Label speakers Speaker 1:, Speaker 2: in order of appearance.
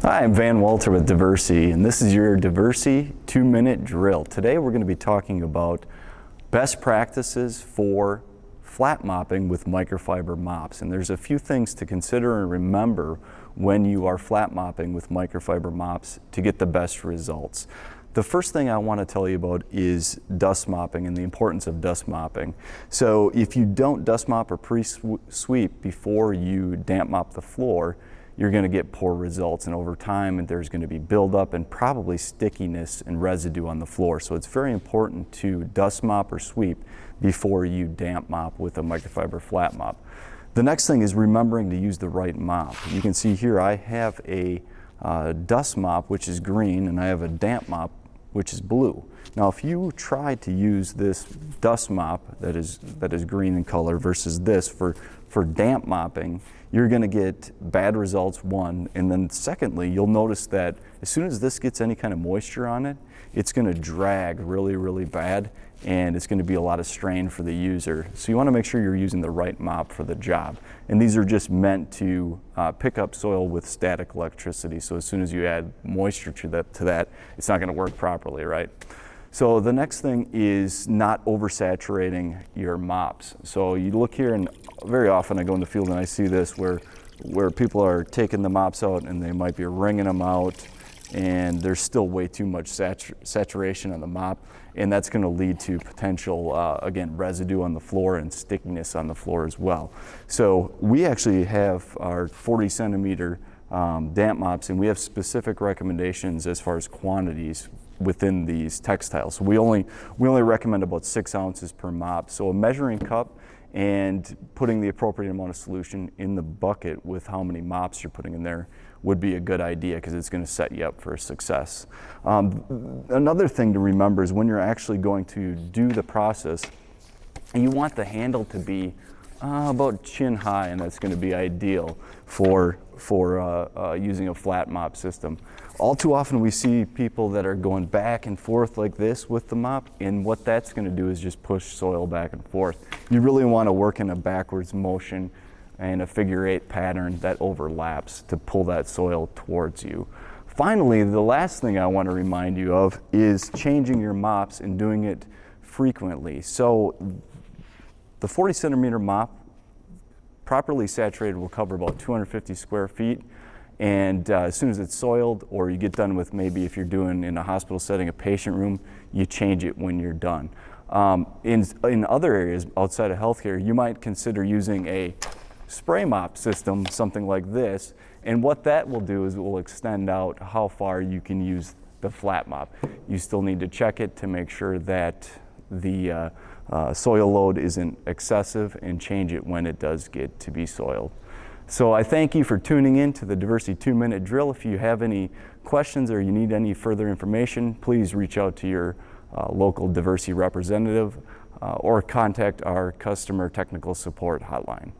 Speaker 1: Hi, I'm Van Walter with Diversey, and this is your Diversey 2-minute drill. Today we're going to be talking about best practices for flat mopping with microfiber mops. And there's a few things to consider and remember when you are flat mopping with microfiber mops to get the best results. The first thing I want to tell you about is dust mopping and the importance of dust mopping. So if you don't dust mop or pre-sweep before you damp mop the floor, you're going to get poor results, and over time there's going to be buildup and probably stickiness and residue on the floor. So it's very important to dust mop or sweep before you damp mop with a microfiber flat mop. The next thing is remembering to use the right mop. You can see here I have a dust mop, which is green, and I have a damp mop, which is blue. Now if you try to use this dust mop that is green in color versus this for damp mopping, you're going to get bad results, one, and then secondly, you'll notice that as soon as this gets any kind of moisture on it, it's going to drag really bad, and it's going to be a lot of strain for the user. So you want to make sure you're using the right mop for the job. And these are just meant to pick up soil with static electricity. So as soon as you add moisture to that, it's not going to work properly, right? So the next thing is not oversaturating your mops. So you look here, and very often I go in the field and I see this where people are taking the mops out and they might be wringing them out, and there's still way too much saturation on the mop, and that's going to lead to potential, again, residue on the floor and stickiness on the floor as well. So we actually have our 40 centimeter damp mops, and we have specific recommendations as far as quantities within these textiles. So we only recommend about 6 ounces per mop. So a measuring cup and putting the appropriate amount of solution in the bucket with how many mops you're putting in there would be a good idea, because it's going to set you up for success. Another thing to remember is when you're actually going to do the process, you want the handle to be about chin high, and that's going to be ideal for using a flat mop system. All too often we see people that are going back and forth like this with the mop, and what that's going to do is just push soil back and forth. You really want to work in a backwards motion and a figure-8 pattern that overlaps to pull that soil towards you. Finally, the last thing I want to remind you of is changing your mops and doing it frequently. So the 40 centimeter mop, properly saturated, will cover about 250 square feet. And as soon as it's soiled, or you get done with, maybe if you're doing in a hospital setting, a patient room, you change it when you're done. In other areas outside of healthcare, you might consider using a spray mop system, something like this. And what that will do is it will extend out how far you can use the flat mop. You still need to check it to make sure that the soil load isn't excessive, and change it when it does get to be soiled. So I thank you for tuning in to the Diversey 2-minute drill. If you have any questions or you need any further information, please reach out to your local Diversey representative or contact our customer technical support hotline.